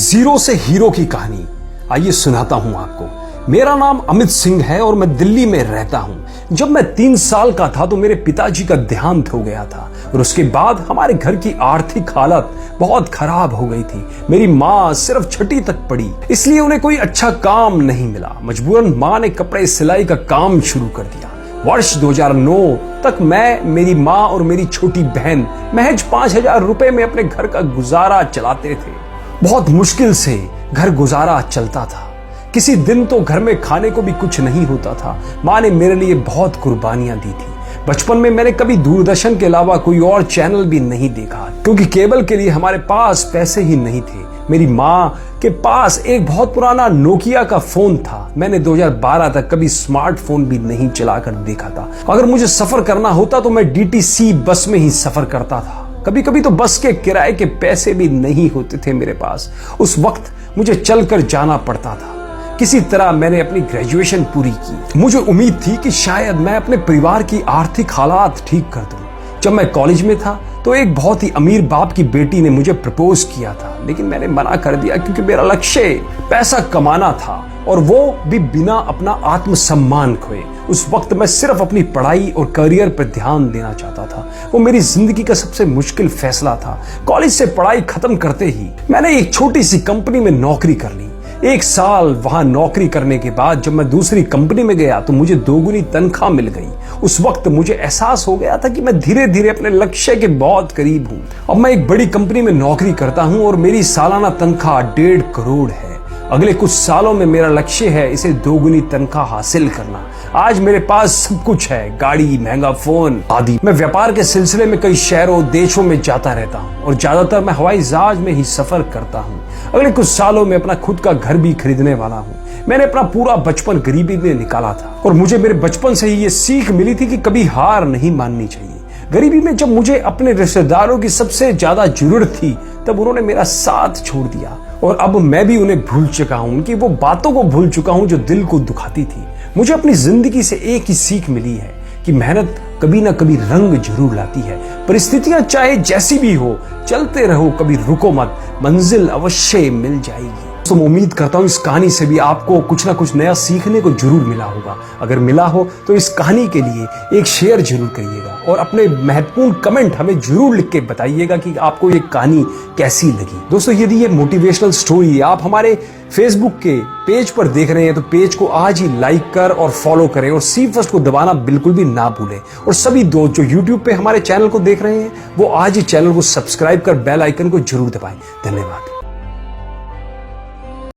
Zero से hero की कहानी आइए सुनाता हूं आपको। मेरा नाम अमित सिंह है और मैं दिल्ली में रहता हूं। जब मैं 3 साल का था तो मेरे पिताजी का देहांत हो गया था और उसके बाद हमारे घर की आर्थिक हालत बहुत खराब हो गई थी। मेरी माँ सिर्फ 6ठी तक पढ़ी, इसलिए उन्हें कोई अच्छा काम नहीं मिला। मजबूरन माँ ने कपड़े सिलाई का काम शुरू कर दिया। वर्ष 2009 तक मैं, मेरी माँ और मेरी छोटी बहन महज 5,000 रुपए में अपने घर का गुजारा चलाते थे। बहुत मुश्किल से घर गुजारा चलता था। किसी दिन तो घर में खाने को भी कुछ नहीं होता था। माँ ने मेरे लिए बहुत कुर्बानियां दी थी। बचपन में मैंने कभी दूरदर्शन के अलावा कोई और चैनल भी नहीं देखा क्योंकि केबल के लिए हमारे पास पैसे ही नहीं थे। मेरी माँ के पास एक बहुत पुराना नोकिया का फोन था। मैंने 2012 तक कभी स्मार्टफोन भी नहीं चलाकर देखा था। अगर मुझे सफर करना होता तो मैं डीटीसी बस में ही सफर करता था। कभी कभी तो बस के किराए के पैसे भी नहीं होते थे मेरे पास। उस वक्त मुझे चलकर जाना पड़ता था। किसी तरह मैंने अपनी ग्रेजुएशन पूरी की। मुझे उम्मीद थी कि शायद मैं अपने परिवार की आर्थिक हालात ठीक कर दूं। जब मैं कॉलेज में था तो एक बहुत ही अमीर बाप की बेटी ने मुझे प्रपोज किया था, लेकिन मैंने मना कर दिया क्योंकि मेरा लक्ष्य पैसा कमाना था और वो भी बिना अपना आत्मसम्मान खोए। उस वक्त मैं सिर्फ अपनी पढ़ाई और करियर पर ध्यान देना चाहता था। वो मेरी जिंदगी का सबसे मुश्किल फैसला था। कॉलेज से पढ़ाई खत्म करते ही मैंने एक छोटी सी कंपनी में नौकरी कर ली। 1 साल वहां नौकरी करने के बाद जब मैं दूसरी कंपनी में गया तो मुझे 2 गुनी तनख्वाह मिल गई। उस वक्त मुझे एहसास हो गया था कि मैं धीरे धीरे अपने लक्ष्य के बहुत करीब हूं। अब मैं एक बड़ी कंपनी में नौकरी करता हूं और मेरी सालाना तनख्वाह 1.5 करोड़ है। अगले कुछ सालों में मेरा लक्ष्य है इसे 2 गुनी तनख्वाह हासिल करना। आज मेरे पास सब कुछ है, गाड़ी, महंगा फोन आदि। मैं व्यापार के सिलसिले में कई शहरों देशों में जाता रहता हूँ और ज्यादातर मैं हवाई जहाज में ही सफर करता हूँ। अगले कुछ सालों में अपना खुद का घर भी खरीदने वाला हूँ। मैंने अपना पूरा बचपन गरीबी में निकाला था और मुझे मेरे बचपन से ही ये सीख मिली थी कि कभी हार नहीं माननी चाहिए। गरीबी में जब मुझे अपने रिश्तेदारों की सबसे ज्यादा जरूरत थी तब उन्होंने मेरा साथ छोड़ दिया और अब मैं भी उन्हें भूल चुका हूं। उनकी वो बातों को भूल चुका हूं जो दिल को दुखाती थी। मुझे अपनी जिंदगी से एक ही सीख मिली है कि मेहनत कभी ना कभी रंग जरूर लाती है। परिस्थितियां चाहे जैसी भी हो, चलते रहो, कभी रुको मत, मंजिल अवश्य मिल जाएगी। तो मैं उम्मीद करता हूं इस कहानी से भी आपको कुछ ना कुछ नया सीखने को जरूर मिला होगा। अगर मिला हो तो इस कहानी के लिए एक शेयर जरूर करिएगा और अपने महत्वपूर्ण कमेंट हमें जरूर लिख के बताइएगा कि आपको ये कहानी कैसी लगी। दोस्तों, यदि ये मोटिवेशनल स्टोरी आप हमारे फेसबुक के पेज पर देख रहे हैं तो पेज को आज ही लाइक कर और फॉलो करें और सी फर्स्ट को दबाना बिल्कुल भी ना भूलें। और सभी दोस्त जो यूट्यूब पे हमारे चैनल को देख रहे हैं वो आज ही चैनल को सब्सक्राइब कर बेल आइकन को जरूर दबाएं। धन्यवाद।